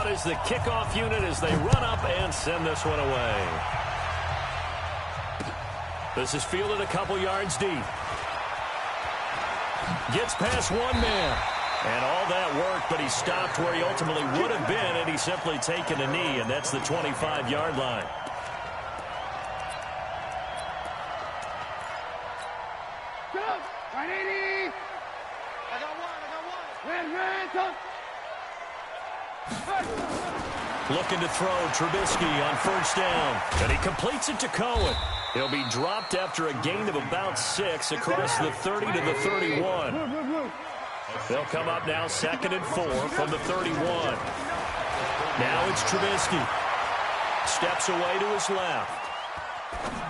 out as the kickoff unit as they run up and send this one away. This is fielded a couple yards deep. Gets past one man. And all that work, but he stopped where he ultimately would have been, and he's simply taken a knee, and that's the 25-yard line. Looking to throw, Trubisky on first down, and he completes it to Cohen. He'll be dropped after a gain of about 6 across the 30 to the 31. They'll come up now 2nd and 4 from the 31. Now it's Trubisky. Steps away to his left.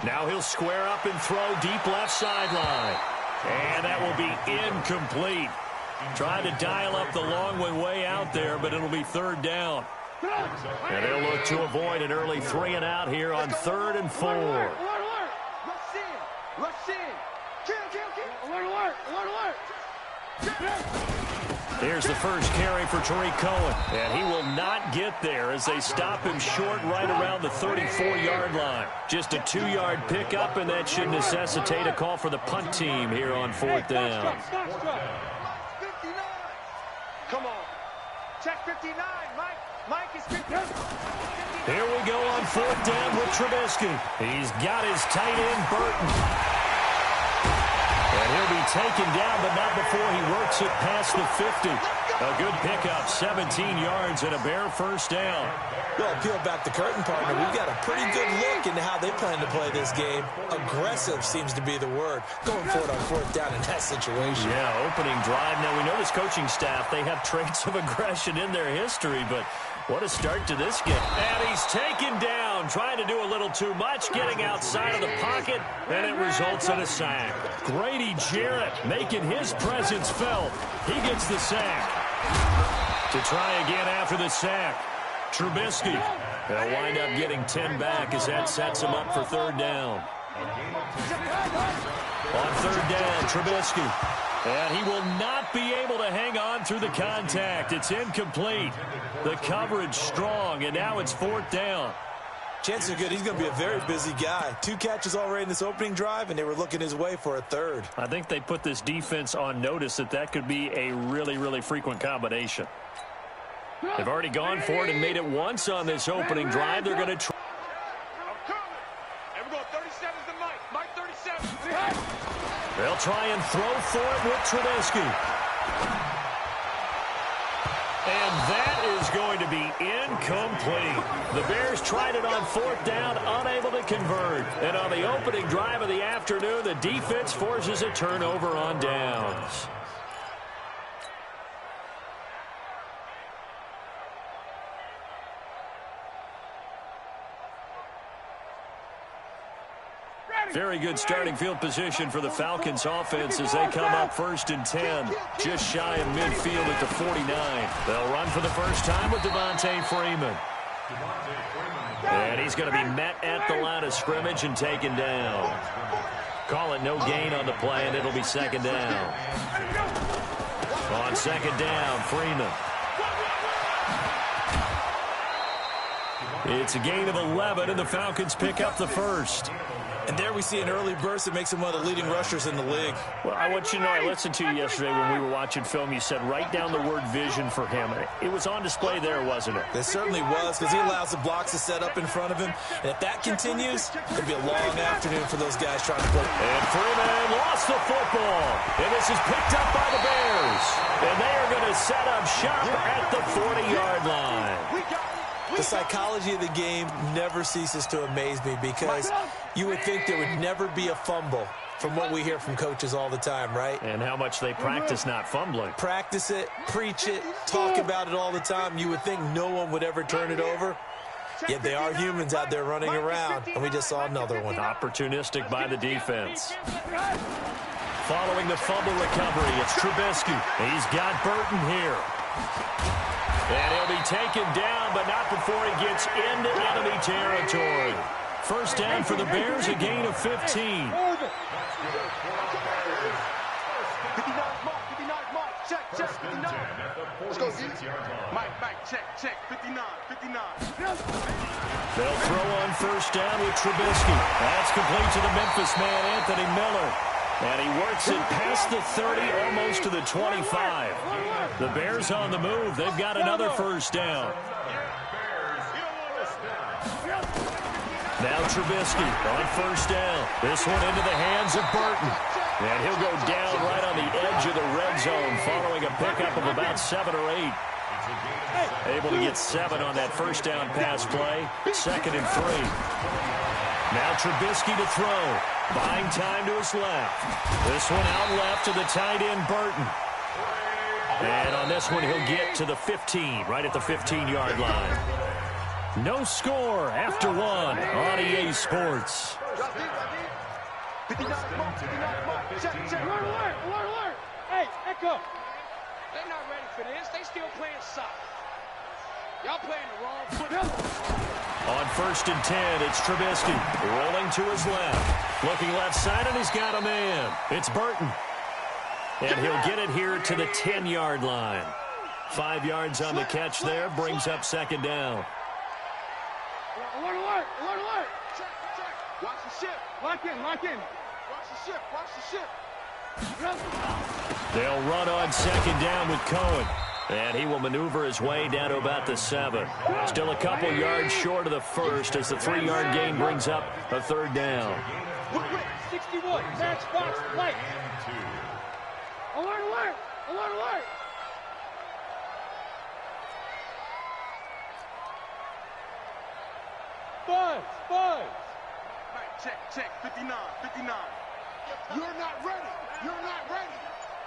Now he'll square up and throw deep left sideline. And that will be incomplete. Trying to dial up the long way out there, but it'll be 3rd down. And they'll look to avoid an early 3 and out here on 3rd and 4. Rush in. Here's the first carry for Tariq Cohen. And he will not get there as they stop him short right around the 34-yard line. Just a 2-yard pickup, and that should necessitate a call for the punt team here on 4th down. 59. Come on. Check 59, Mike. Mike is 59. Here we go on 4th down with Trubisky. He's got his tight end, Burton. And he'll be taken down, but not before he works it past the 50. A good pickup, 17 yards and a bare first down. Well, peel back the curtain, partner. We've got a pretty good look into how they plan to play this game. Aggressive seems to be the word. Going for it on 4th down in that situation. Yeah, opening drive. Now, we know this coaching staff, they have traits of aggression in their history, but what a start to this game. And he's taken down, trying to do a little too much, getting outside of the pocket, and it results in a sack. Grady Jarrett making his presence felt. He gets the sack. To try again after the sack, Trubisky. They'll wind up getting 10 back as that sets him up for 3rd down. On 3rd down, Trubisky. And he will not be able to hang on through the contact. It's incomplete. The coverage strong, and now it's 4th down. Chances are good he's going to be a very busy guy. 2 catches already in this opening drive, and they were looking his way for a 3rd. I think they put this defense on notice that could be a really, really frequent combination. They've already gone for it and made it once on this opening drive. They're going to try. They'll try and throw for it with Trubisky. And that is going to be incomplete. The Bears tried it on 4th down, unable to convert. And on the opening drive of the afternoon, the defense forces a turnover on downs. Very good starting field position for the Falcons offense as they come up 1st and 10, just shy of midfield at the 49. They'll run for the first time with Devontae Freeman. And he's going to be met at the line of scrimmage and taken down. Call it no gain on the play, and it'll be 2nd down. On 2nd down, Freeman. It's a gain of 11, and the Falcons pick up the first. And there we see an early burst that makes him one of the leading rushers in the league. Well, I want you to know, I listened to you yesterday when we were watching film. You said write down the word vision for him. It was on display there, wasn't it? It certainly was, because he allows the blocks to set up in front of him. And if that continues, it'll be a long afternoon for those guys trying to play. And Freeman lost the football. And this is picked up by the Bears. And they are going to set up shop at the 40-yard line. The psychology of the game never ceases to amaze me, because you would think there would never be a fumble from what we hear from coaches all the time, right? And how much they practice not fumbling. Practice it, preach it, talk about it all the time. You would think no one would ever turn it over. Yet they are humans out there running around, and we just saw another one. Opportunistic by the defense. Following the fumble recovery, it's Trubisky. He's got Burton here. And he'll be taken down, but not before he gets into enemy territory. First down for the Bears, a gain of 15. Let's go, D. Mike, check. 59. They'll throw on first down with Trubisky. That's complete to the Memphis man, Anthony Miller. And he works it past the 30, almost to the 25. The Bears on the move. They've got another first down. Now Trubisky on first down. This one into the hands of Burton. And he'll go down right on the edge of the red zone following a pickup of about 7 or 8. Able to get 7 on that first down pass play. 2nd and 3. Now Trubisky to throw. Buying time to his left. This one out left to the tight end, Burton. And on this one, he'll get to the 15, right at the 15-yard line. No score after 1 on EA Sports. 59, check. Alert. Hey, Echo. They're not ready for this. They still playing soccer. Y'all playing the wrong football. On 1st and 10, it's Trubisky rolling to his left. Looking left side, and he's got a man. It's Burton. And he'll get it here to the 10-yard line. 5 yards on the catch there, brings up 2nd down. Alert. Check. Watch the ship. Lock in. Watch the ship. They'll run on 2nd down with Cohen. And he will maneuver his way down to about the 7. Still a couple yards short of the first as the 3-yard gain brings up a 3rd down. 61, matchbox light. Alert. Buzz. Check. 59. You're not ready.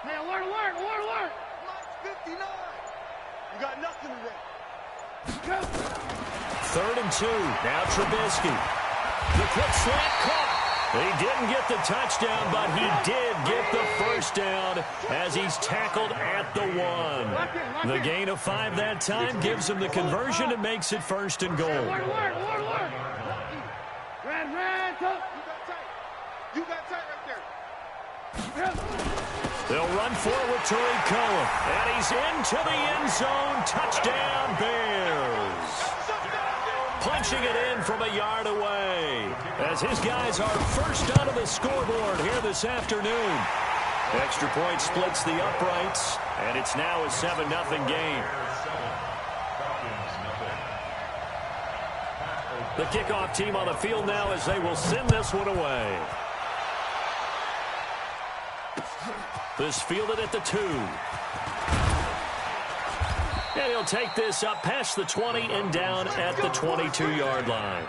Hey, alert. Mike, 59. You got nothing today. 3rd and 2. Now Trubisky. The quick slant caught. He didn't get the touchdown, but he did get the first down as he's tackled at the 1. The gain of 5 that time gives him the conversion and makes it 1st and goal. Alert. Red, top. You got tight right there. They'll run forward to Cohen, and he's into the end zone. Touchdown, Bears. Punching it in from a yard away as his guys are first onto the scoreboard here this afternoon. Extra point splits the uprights, and it's now a 7-0 game. The kickoff team on the field now as they will send this one away. This fielded at the 2. And he'll take this up past the 20 and down at the 22-yard line.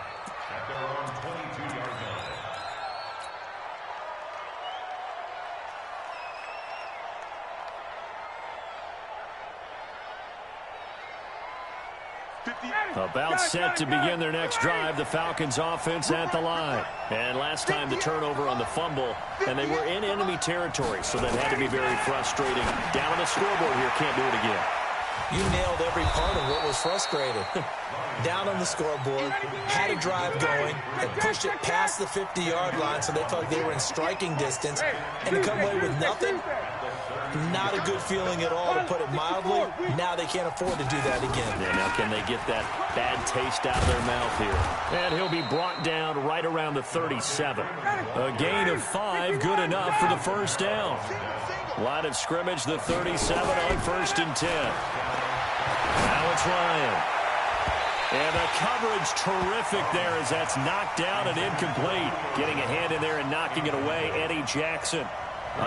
About set to begin their next drive, the Falcons offense at the line. And last time the turnover on the fumble, and they were in enemy territory, so that had to be very frustrating. Down on the scoreboard here, can't do it again. You nailed every part of what was frustrating. Down on the scoreboard, had a drive going, and pushed it past the 50-yard line so they felt like they were in striking distance, and to come away with nothing, not a good feeling at all, to put it mildly. Now they can't afford to do that again. Yeah, now can they get that bad taste out of their mouth here? And he'll be brought down right around the 37. A gain of 5, good enough for the first down. Line of scrimmage, the 37 on 1st and 10. Now it's Ryan. And the coverage terrific there as that's knocked down and incomplete. Getting a hand in there and knocking it away, Eddie Jackson.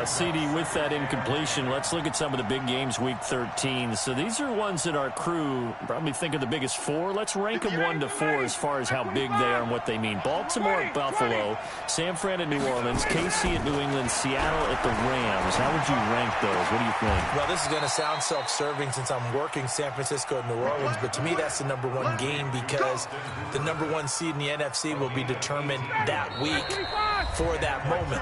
CD, with that incompletion, let's look at some of the big games week 13. So these are ones that our crew probably think are the biggest 4. Let's rank them 1 to 4 as far as how big they are and what they mean. Baltimore at Buffalo, San Fran at New Orleans, KC at New England, Seattle at the Rams. How would you rank those? What do you think? Well, this is going to sound self-serving since I'm working San Francisco and New Orleans, but to me that's the number 1 game because the number 1 seed in the NFC will be determined that week for that moment.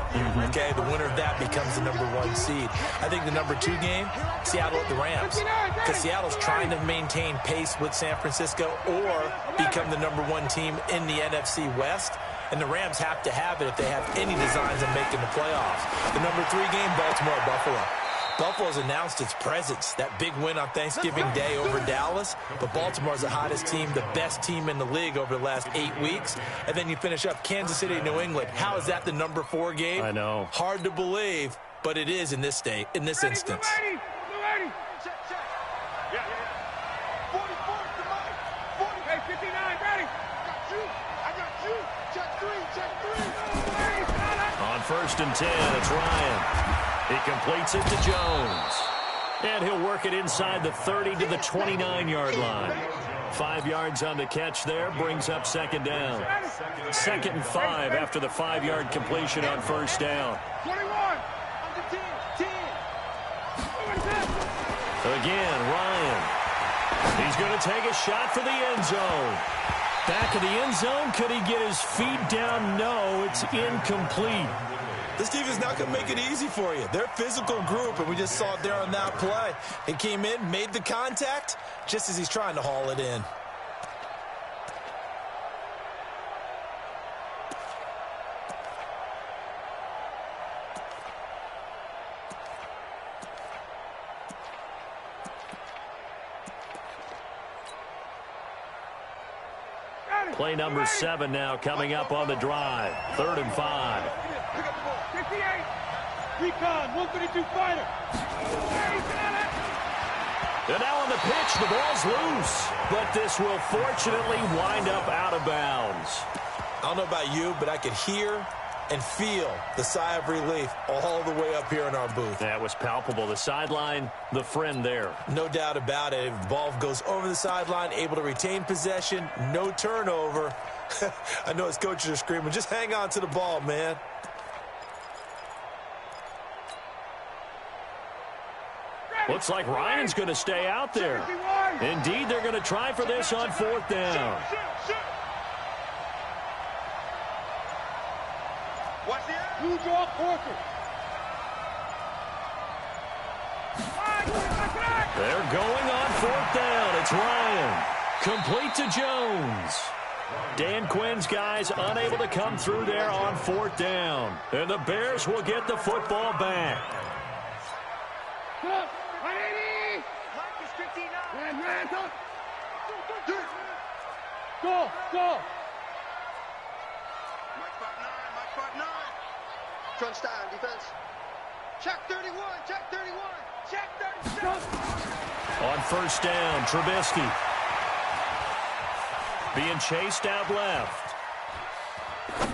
Okay, the winner of that becomes the number 1 seed. I think the number 2 game, Seattle at the Rams, because Seattle's trying to maintain pace with San Francisco or become the number 1 team in the NFC West, and the Rams have to have it if they have any designs of making the playoffs. The number 3 game, Baltimore at Buffalo. Buffalo's announced its presence, that big win on Thanksgiving Day over Dallas. But Baltimore's the hottest team, the best team in the league over the last 8 weeks. And then you finish up Kansas City, New England. How is that the number 4 game? I know. Hard to believe, but it is in this state, in this instance. Ready. Check. Yeah. 44 to Mike. 40. Hey, 59, ready. I got you. Check 3. On 1st and 10, it's Ryan. He completes it to Jones. And he'll work it inside the 30 to the 29-yard line. 5 yards on the catch there, brings up 2nd down. 2nd and 5 after the 5-yard completion on 1st down. 21. Under 10. Again, Ryan. He's going to take a shot for the end zone. Back of the end zone, could he get his feet down? No, it's incomplete. This defense is not going to make it easy for you. They're a physical group, and we just saw it there on that play. He came in, made the contact, just as he's trying to haul it in. Play number 7 now coming up on the drive. 3rd and 5. 58. Recon, 132 fighter. And now on the pitch, the ball's loose. But this will fortunately wind up out of bounds. I don't know about you, but I could hear and feel the sigh of relief all the way up here in our booth. That was palpable. The sideline, the friend there. No doubt about it. If the ball goes over the sideline, able to retain possession, no turnover. I know his coaches are screaming, just hang on to the ball, man. Looks like Ryan's going to stay out there. Indeed, they're going to try for this on 4th down. Watch the end. Blue draw, Corker. They're going on 4th down. It's Ryan. Complete to Jones. Dan Quinn's guys unable to come through there on 4th down. And the Bears will get the football back. 180. Mike is 59. Man, go. Mike 5'9". Crunch time, defense. Check 31. Check 37. On 1st down, Trubisky. Being chased out left.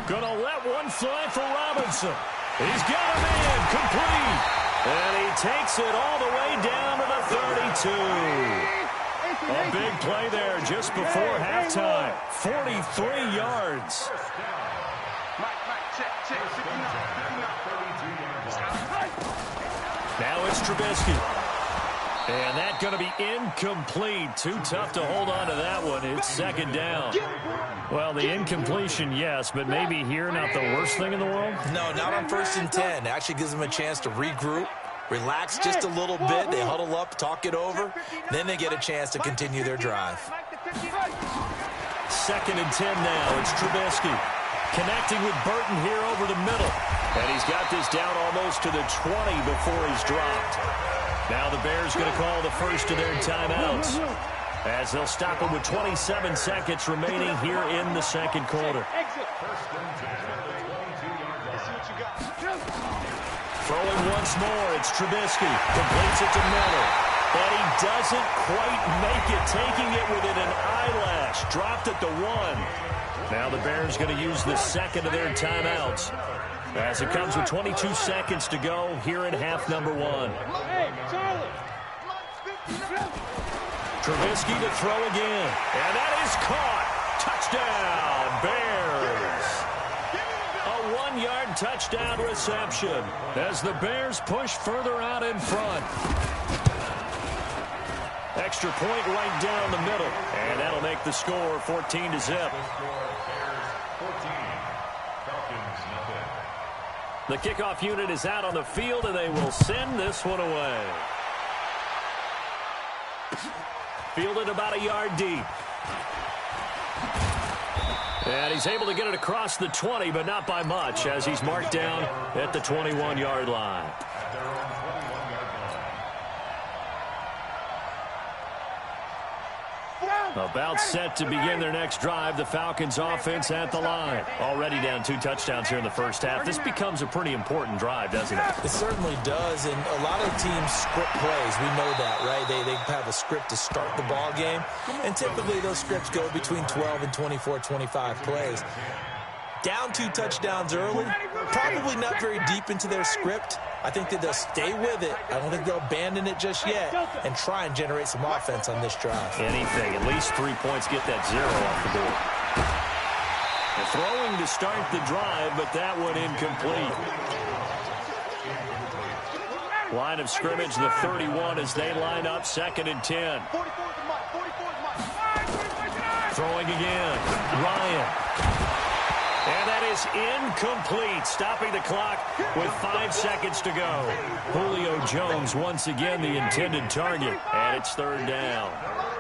Gonna let one fly for Robinson. He's got him in, complete. And he takes it all the way down to the 32. A big play there just before halftime. 43 yards. Mike, check. 59. Now it's Trubisky. And that's going to be incomplete. Too tough to hold on to that one. It's 2nd down. Well, the incompletion, yes, but maybe here not the worst thing in the world? No, not on 1st and 10. It actually gives them a chance to regroup, relax just a little bit. They huddle up, talk it over. Then they get a chance to continue their drive. 2nd and 10 now. It's Trubisky. Connecting with Burton here over the middle. And he's got this down almost to the 20 before he's dropped. Now the Bears going to call the first of their timeouts as they'll stop him with 27 seconds remaining here in the 2nd quarter. Throwing once more, it's Trubisky. Completes it to Miller. But he doesn't quite make it, taking it within an eyelash. Dropped at the 1. Now the Bears going to use the 2nd of their timeouts as it comes with 22 seconds to go here in half number 1. Hey, Charlie. Trubisky to throw again. And that is caught. Touchdown, Bears. A 1-yard touchdown reception as the Bears push further out in front. Extra point right down the middle. And that'll make the score 14-0. The kickoff unit is out on the field, and they will send this one away. Fielded about a yard deep. And he's able to get it across the 20, but not by much, as he's marked down at the 21-yard line. About set to begin their next drive. The Falcons offense at the line. Already down 2 touchdowns here in the first half. This becomes a pretty important drive, doesn't it? It certainly does, and a lot of teams script plays. We know that, right? They have a script to start the ball game, and typically those scripts go between 12 and 24, 25 plays. Down 2 touchdowns early, probably not very deep into their script. I think that they'll stay with it. I don't think they'll abandon it just yet and try and generate some offense on this drive. Anything, at least 3 points, get that 0 off the board. They're throwing to start the drive, but that one incomplete. Line of scrimmage, the 31 as they line up, 2nd and 10. Throwing again, Ryan. And that is incomplete, stopping the clock with 5 seconds to go. Julio Jones once again the intended target, and it's 3rd down.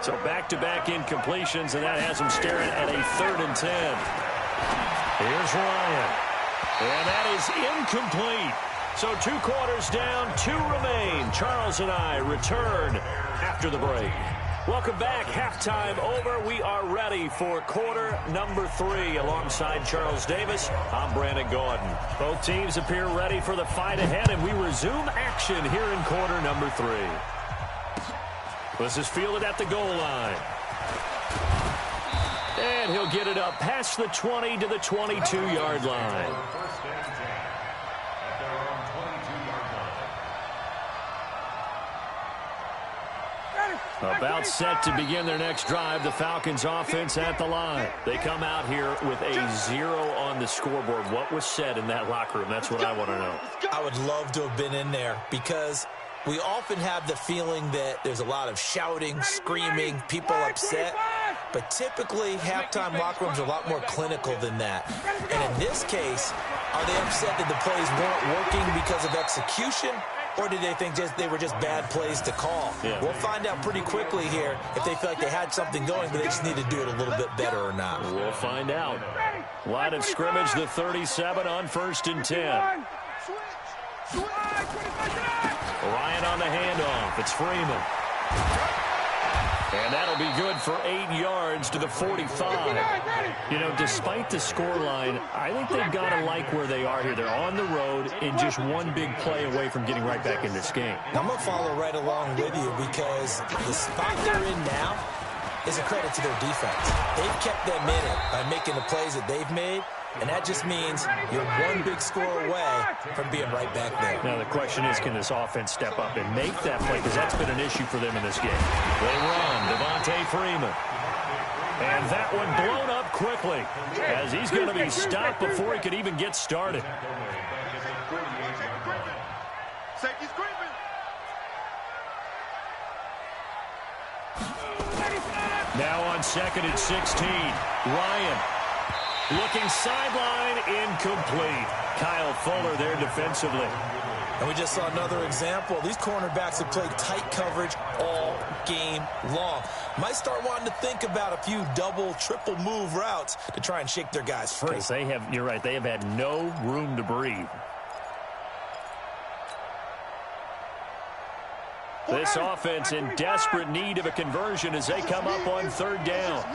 So back-to-back incompletions, and that has them staring at a 3rd and 10. Here's Ryan, and that is incomplete. So 2 quarters down, 2 remain. Charles and I return after the break. Welcome back. Halftime over. We are ready for quarter number 3. Alongside Charles Davis, I'm Brandon Gordon. Both teams appear ready for the fight ahead, and we resume action here in quarter number 3. This is fielded at the goal line. And he'll get it up past the 20 to the 22-yard line. About set to begin their next drive. The Falcons offense at the line. They come out here with a 0 on the scoreboard. What was said in that locker room? That's what I want to know. I would love to have been in there because we often have the feeling that there's a lot of shouting, screaming, people upset. But typically, halftime locker rooms are a lot more clinical than that. And in this case, are they upset that the plays weren't working because of execution? Or did they think they were just bad plays to call? Yeah. We'll find out pretty quickly here if they feel like they had something going, but they just need to do it a little bit better or not. We'll find out. Line of scrimmage, the 37 on 1st and 10. Ryan on the handoff. It's Freeman. And that'll be good for 8 yards to the 45. You know, despite the scoreline, I think they've got to like where they are here. They're on the road and just one big play away from getting right back in this game. I'm going to follow right along with you because the spot they're in now is a credit to their defense. They've kept them in it by making the plays that they've made. And that just means you're one big score away from being right back there. Now, the question is, can this offense step up and make that play? Because that's been an issue for them in this game. They run. Devontae Freeman. And that one blown up quickly as he's going to be stopped before he could even get started. Now on 2nd and 16, Ryan. Looking sideline, incomplete. Kyle Fuller there defensively. And we just saw another example. These cornerbacks have played tight coverage all game long. Might start wanting to think about a few double, triple move routes to try and shake their guys free. Because they have, you're right, they have had no room to breathe. This offense in desperate need of a conversion as they come up on 3rd down.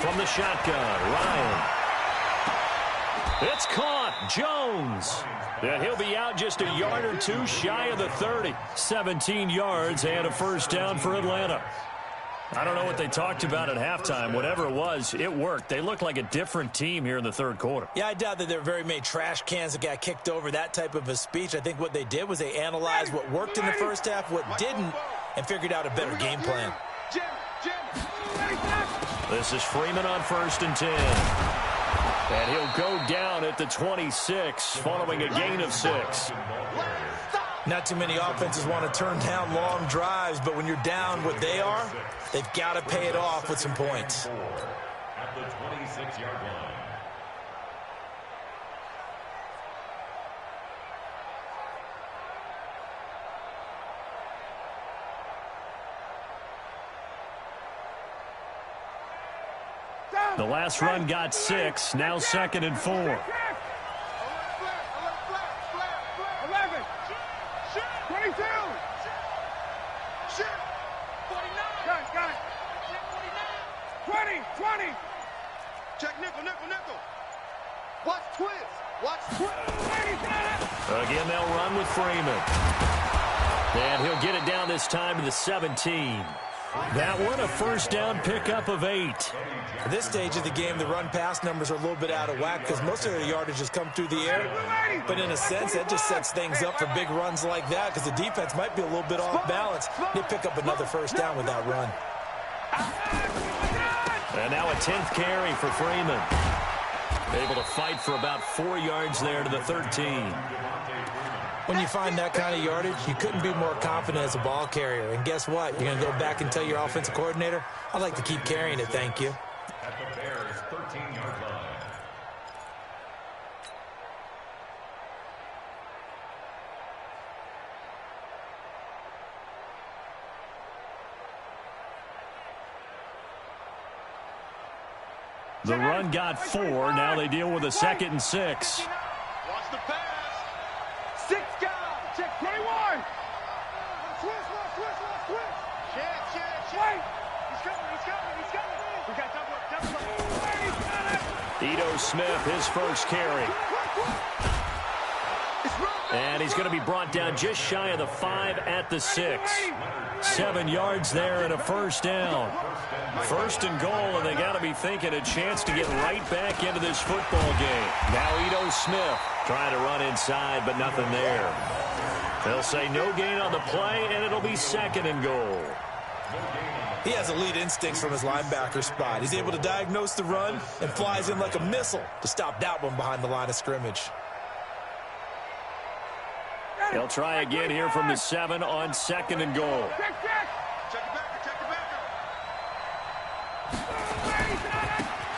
From the shotgun, Ryan. It's caught. Jones. And he'll be out just a yard or 2 shy of the 30. 17 yards and a 1st down for Atlanta. I don't know what they talked about at halftime. Whatever it was, it worked. They look like a different team here in the 3rd quarter. Yeah, I doubt that there were very many trash cans that got kicked over, that type of a speech. I think what they did was they analyzed what worked in the first half, what didn't, and figured out a better game plan. This is Freeman on 1st and 10. And he'll go down at the 26 following a gain of 6. Not too many offenses want to turn down long drives, but when you're down what they are, they've got to pay it off with some points. At the 26-yard line. The last run got 6, now 2nd and 4. Check nickel, nickel, nickel. Watch twist. Watch twist. Again, they'll run with Freeman. And he'll get it down this time to the 17. That one, a first down pickup of 8. At this stage of the game, the run-pass numbers are a little bit out of whack because most of their yardage has come through the air. But in a sense, that just sets things up for big runs like that because the defense might be a little bit off balance. They pick up another first down with that run. And now a 10th carry for Freeman. Able to fight for about 4 yards there to the 13. When you find that kind of yardage, you couldn't be more confident as a ball carrier. And guess what? You're going to go back and tell your offensive coordinator, I'd like to keep carrying it, thank you. At the Bears' 13-yard line. The run got 4. Now they deal with a 2nd and 6. Watch the pass. 6 guys. Check 21. Twist. Check. Wait. He's coming. We got double up. Ito Smith, his first carry. And he's going to be brought down just shy of the 5 at the 6. 7 yards there and a first down. First and goal, and they got to be thinking a chance to get right back into this football game. Now Ito Smith trying to run inside, but nothing there. They'll say no gain on the play, and it'll be 2nd and goal. He has elite instincts from his linebacker spot. He's able to diagnose the run and flies in like a missile to stop that one behind the line of scrimmage. They'll try again here from the 7 on 2nd and goal. Check it back.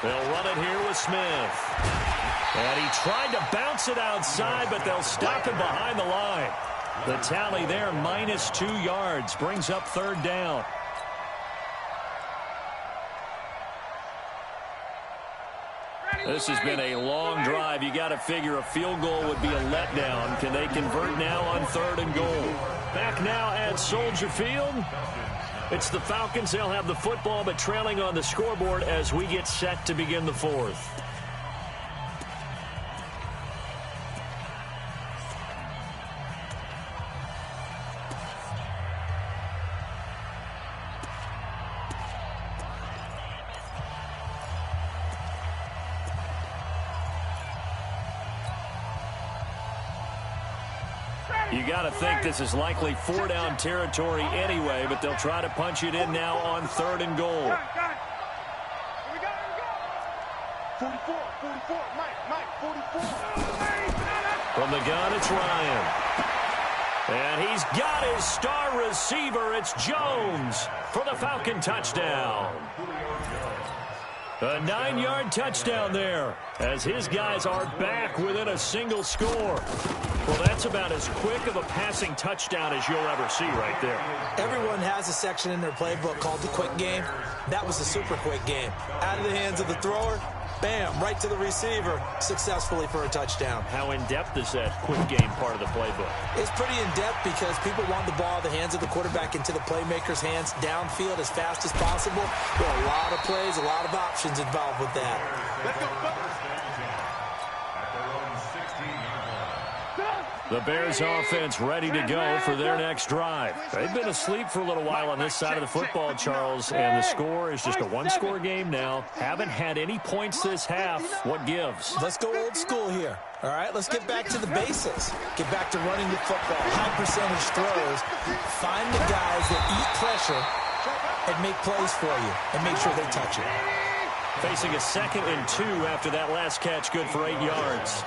They'll run it here with Smith. And he tried to bounce it outside, but they'll stop him behind the line. The tally there, -2 yards, brings up 3rd down. This has been a long drive. You got to figure a field goal would be a letdown. Can they convert now on 3rd and goal? Back now at Soldier Field. It's the Falcons. They'll have the football, but trailing on the scoreboard as we get set to begin the 4th. You got to think this is likely 4-down territory anyway, but they'll try to punch it in now on 3rd and goal. Here we go. 44. Mike, 44. From the gun, it's Ryan. And he's got his star receiver. It's Jones for the Falcon touchdown. A 9-yard touchdown there as his guys are back within a single score. Well, that's about as quick of a passing touchdown as you'll ever see right there. Everyone has a section in their playbook called the quick game. That was a super quick game. Out of the hands of the thrower, bam, right to the receiver, successfully for a touchdown. How in-depth is that quick game part of the playbook? It's pretty in-depth because people want the ball in the hands of the quarterback into the playmaker's hands downfield as fast as possible. There are a lot of plays, a lot of options involved with that. Let's go, folks. The Bears offense ready to go for their next drive. They've been asleep for a little while on this side of the football, Charles, and the score is just a one-score game now. Haven't had any points this half. What gives? Let's go old school here. All right, let's get back to the basics. Get back to running the football, high percentage throws. Find the guys that eat pressure and make plays for you and make sure they touch it. Facing a 2nd and 2 after that last catch, good for 8 yards.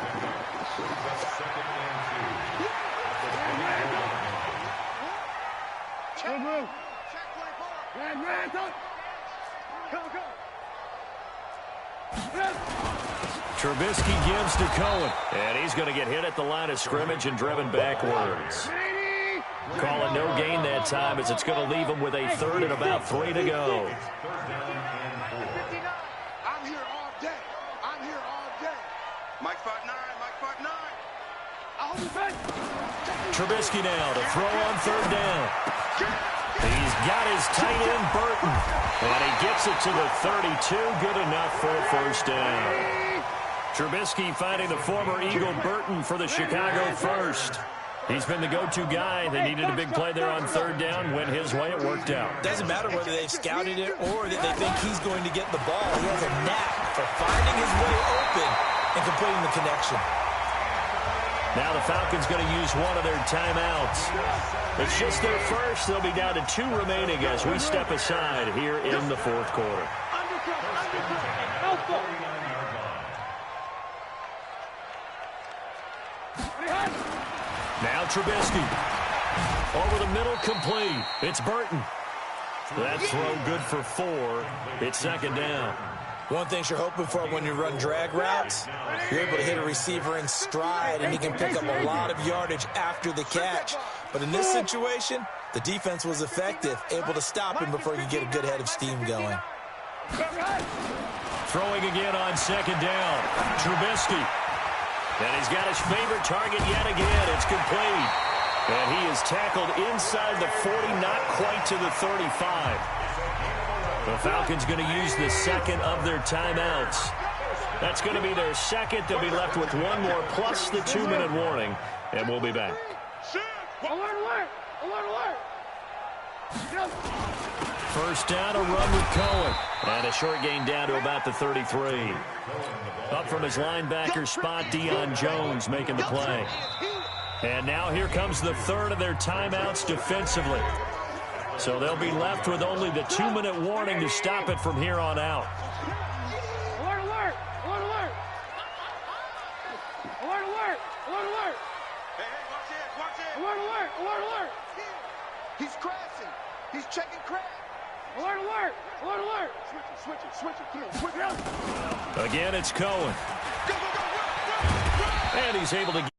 Trubisky gives to Cohen, and he's going to get hit at the line of scrimmage and driven backwards. Calling no gain that time as it's going to leave him with a 3rd and about 3 to go. I'm here all day. Mike 5'9". Trubisky now to throw on 3rd down. He's got his tight end, Burton. And he gets it to the 32. Good enough for a first down. Trubisky finding the former Eagle Burton for the Chicago first. He's been the go-to guy. They needed a big play there on third down. Went his way. It worked out. Doesn't matter whether they've scouted it or that they think he's going to get the ball. He has a knack for finding his way open and completing the connection. Now the Falcons going to use one of their timeouts. It's just their first. They'll be down to 2 remaining as we step aside here in the fourth quarter. Now Trubisky. Over the middle, complete. It's Burton. That throw good for 4. It's second down. One thing you're hoping for when you run drag routes, you're able to hit a receiver in stride, and he can pick up a lot of yardage after the catch. But in this situation, the defense was effective, able to stop him before you get a good head of steam going. Throwing again on second down. Trubisky. And he's got his favorite target yet again. It's complete. And he is tackled inside the 40, not quite to the 35. The Falcons going to use the second of their timeouts. That's going to be their second. They'll be left with one more plus the 2-minute warning. And we'll be back. Alert, alert! Alert, alert! First down, a run with Cohen. And a short gain down to about the 33. Up from his linebacker spot, Deion Jones making the play. And now here comes the third of their timeouts defensively. So they'll be left with only the 2-minute warning to stop it from here on out. Alert, alert! Alert, alert! Alert, alert! Alert, alert! Hey, watch it, watch it. Alert, alert! Alert, alert! He's crashing. He's checking crash. Alert, alert! Alert, alert! Switch it. Come on, switch it. Again, it's Cohen. Go, go, go, run. And he's able to